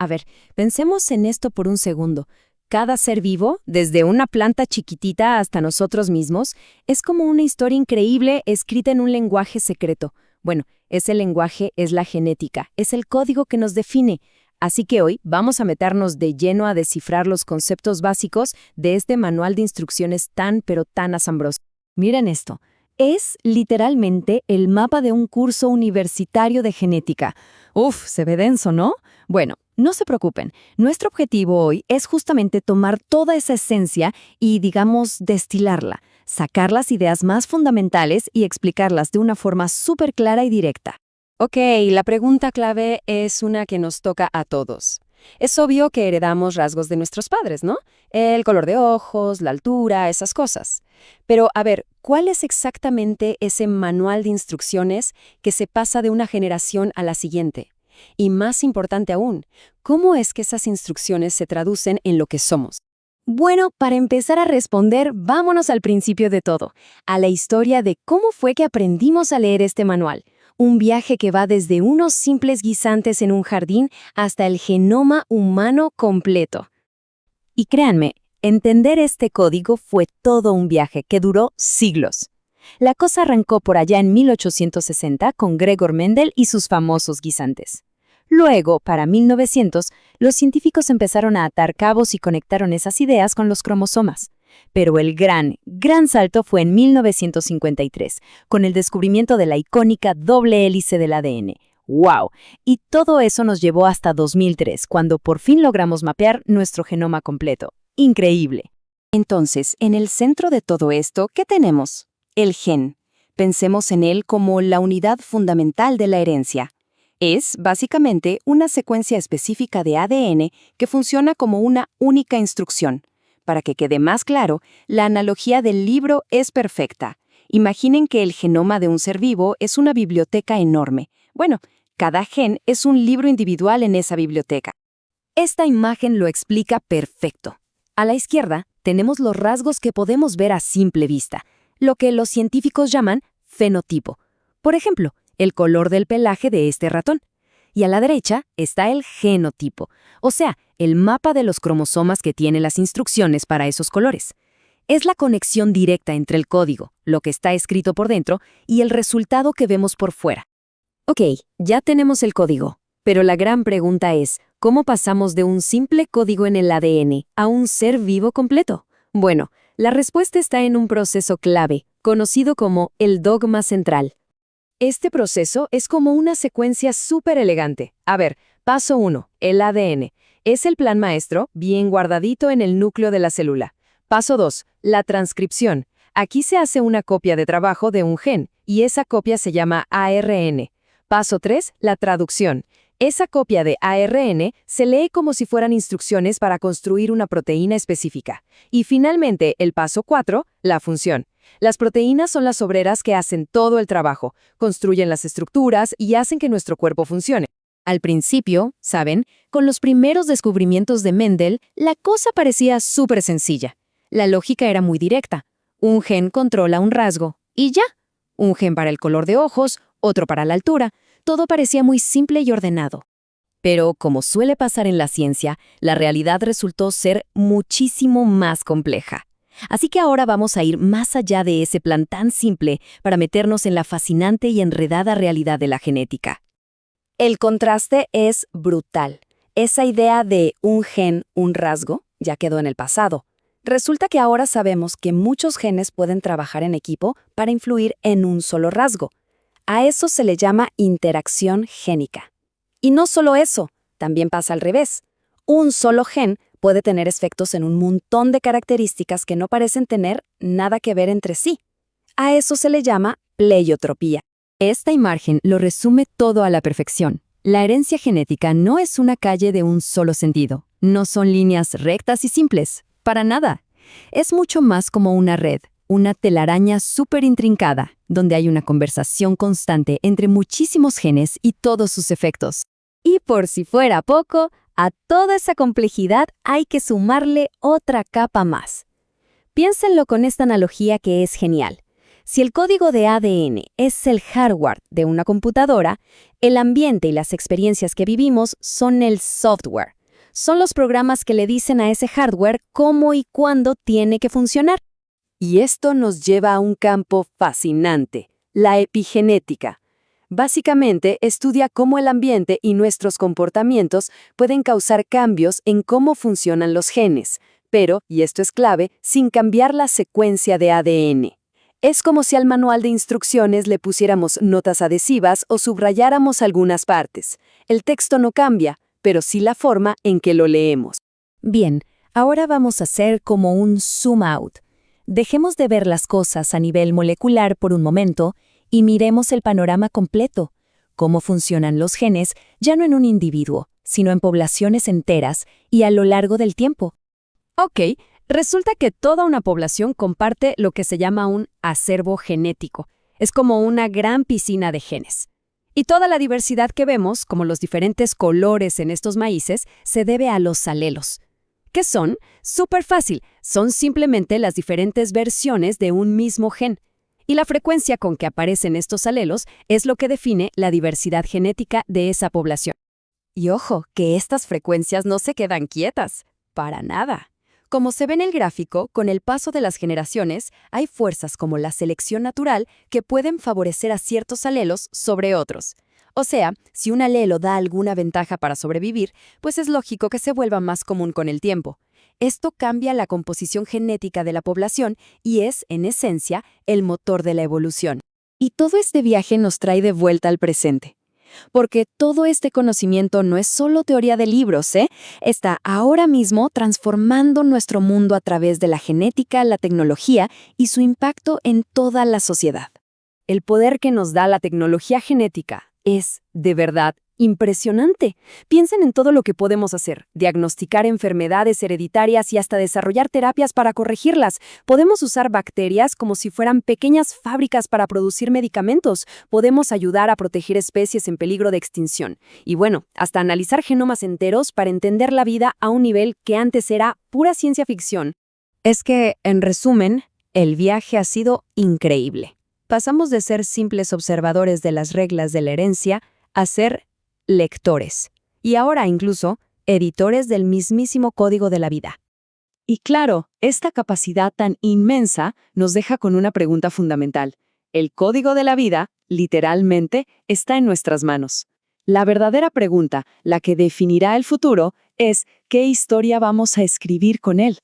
A ver, pensemos en esto por un segundo. Cada ser vivo, desde una planta chiquitita hasta nosotros mismos, es como una historia increíble escrita en un lenguaje secreto. Bueno, ese lenguaje es la genética, es el código que nos define. Así que hoy vamos a meternos de lleno a descifrar los conceptos básicos de este manual de instrucciones tan pero tan asombroso. Miren esto. Es literalmente el mapa de un curso universitario de genética. Uf, se ve denso, ¿no? Bueno, no se preocupen. Nuestro objetivo hoy es justamente tomar toda esa esencia y, digamos, destilarla, sacar las ideas más fundamentales y explicarlas de una forma súper clara y directa. Ok, la pregunta clave es una que nos toca a todos. Es obvio que heredamos rasgos de nuestros padres, ¿no? El color de ojos, la altura, esas cosas. Pero, a ver, ¿cuál es exactamente ese manual de instrucciones que se pasa de una generación a la siguiente? Y más importante aún, ¿cómo es que esas instrucciones se traducen en lo que somos? Bueno, para empezar a responder, vámonos al principio de todo, a la historia de cómo fue que aprendimos a leer este manual. Un viaje que va desde unos simples guisantes en un jardín hasta el genoma humano completo. Y créanme, entender este código fue todo un viaje que duró siglos. La cosa arrancó por allá en 1860 con Gregor Mendel y sus famosos guisantes. Luego, para 1900, los científicos empezaron a atar cabos y conectaron esas ideas con los cromosomas. Pero el gran salto fue en 1953, con el descubrimiento de la icónica doble hélice del ADN. ¡Wow! Y todo eso nos llevó hasta 2003, cuando por fin logramos mapear nuestro genoma completo. ¡Increíble! Entonces, en el centro de todo esto, ¿qué tenemos? El gen. Pensemos en él como la unidad fundamental de la herencia. Es, básicamente, una secuencia específica de ADN que funciona como una única instrucción. Para que quede más claro, la analogía del libro es perfecta. Imaginen que el genoma de un ser vivo es una biblioteca enorme. Bueno, cada gen es un libro individual en esa biblioteca. Esta imagen lo explica perfecto. A la izquierda tenemos los rasgos que podemos ver a simple vista, lo que los científicos llaman fenotipo. Por ejemplo, el color del pelaje de este ratón. Y a la derecha está el genotipo, o sea, el mapa de los cromosomas que tiene las instrucciones para esos colores. Es la conexión directa entre el código, lo que está escrito por dentro, y el resultado que vemos por fuera. Ok, ya tenemos el código, pero la gran pregunta es, ¿cómo pasamos de un simple código en el ADN a un ser vivo completo? Bueno, la respuesta está en un proceso clave, conocido como el dogma central. Este proceso es como una secuencia súper elegante. A ver, paso 1, el ADN. Es el plan maestro, bien guardadito en el núcleo de la célula. Paso 2, la transcripción. Aquí se hace una copia de trabajo de un gen, y esa copia se llama ARN. Paso 3, la traducción. Esa copia de ARN se lee como si fueran instrucciones para construir una proteína específica. Y finalmente, el paso 4, la función. Las proteínas son las obreras que hacen todo el trabajo, construyen las estructuras y hacen que nuestro cuerpo funcione. Al principio, ¿saben? Con los primeros descubrimientos de Mendel, la cosa parecía súper sencilla. La lógica era muy directa. Un gen controla un rasgo, y ya. Un gen para el color de ojos, otro para la altura. Todo parecía muy simple y ordenado. Pero, como suele pasar en la ciencia, la realidad resultó ser muchísimo más compleja. Así que ahora vamos a ir más allá de ese plan tan simple para meternos en la fascinante y enredada realidad de la genética. El contraste es brutal. Esa idea de un gen, un rasgo, ya quedó en el pasado. Resulta que ahora sabemos que muchos genes pueden trabajar en equipo para influir en un solo rasgo. A eso se le llama interacción génica. Y no solo eso, también pasa al revés. Un solo gen puede tener efectos en un montón de características que no parecen tener nada que ver entre sí. A eso se le llama pleiotropía. Esta imagen lo resume todo a la perfección. La herencia genética no es una calle de un solo sentido. No son líneas rectas y simples. Para nada. Es mucho más como una red, una telaraña súper intrincada, donde hay una conversación constante entre muchísimos genes y todos sus efectos. Y por si fuera poco, a toda esa complejidad hay que sumarle otra capa más. Piénsenlo con esta analogía que es genial. Si el código de ADN es el hardware de una computadora, el ambiente y las experiencias que vivimos son el software. Son los programas que le dicen a ese hardware cómo y cuándo tiene que funcionar. Y esto nos lleva a un campo fascinante, la epigenética. Básicamente, estudia cómo el ambiente y nuestros comportamientos pueden causar cambios en cómo funcionan los genes, pero, y esto es clave, sin cambiar la secuencia de ADN. Es como si al manual de instrucciones le pusiéramos notas adhesivas o subrayáramos algunas partes. El texto no cambia, pero sí la forma en que lo leemos. Bien, ahora vamos a hacer como un zoom out. Dejemos de ver las cosas a nivel molecular por un momento y miremos el panorama completo. Cómo funcionan los genes, ya no en un individuo, sino en poblaciones enteras y a lo largo del tiempo. Ok, resulta que toda una población comparte lo que se llama un acervo genético. Es como una gran piscina de genes. Y toda la diversidad que vemos, como los diferentes colores en estos maíces, se debe a los alelos. ¿Qué son? Súper fácil. Son simplemente las diferentes versiones de un mismo gen. Y la frecuencia con que aparecen estos alelos es lo que define la diversidad genética de esa población. Y ojo, que estas frecuencias no se quedan quietas. Para nada. Como se ve en el gráfico, con el paso de las generaciones, hay fuerzas como la selección natural que pueden favorecer a ciertos alelos sobre otros. O sea, si un alelo da alguna ventaja para sobrevivir, pues es lógico que se vuelva más común con el tiempo. Esto cambia la composición genética de la población y es, en esencia, el motor de la evolución. Y todo este viaje nos trae de vuelta al presente. Porque todo este conocimiento no es solo teoría de libros, está ahora mismo transformando nuestro mundo a través de la genética, la tecnología y su impacto en toda la sociedad. El poder que nos da la tecnología genética es, de verdad, impresionante. Piensen en todo lo que podemos hacer, diagnosticar enfermedades hereditarias y hasta desarrollar terapias para corregirlas. Podemos usar bacterias como si fueran pequeñas fábricas para producir medicamentos. Podemos ayudar a proteger especies en peligro de extinción. Y bueno, hasta analizar genomas enteros para entender la vida a un nivel que antes era pura ciencia ficción. Es que, en resumen, el viaje ha sido increíble. Pasamos de ser simples observadores de las reglas de la herencia a ser lectores, y ahora incluso editores del mismísimo código de la vida. Y claro, esta capacidad tan inmensa nos deja con una pregunta fundamental. El código de la vida, literalmente, está en nuestras manos. La verdadera pregunta, la que definirá el futuro, es ¿qué historia vamos a escribir con él?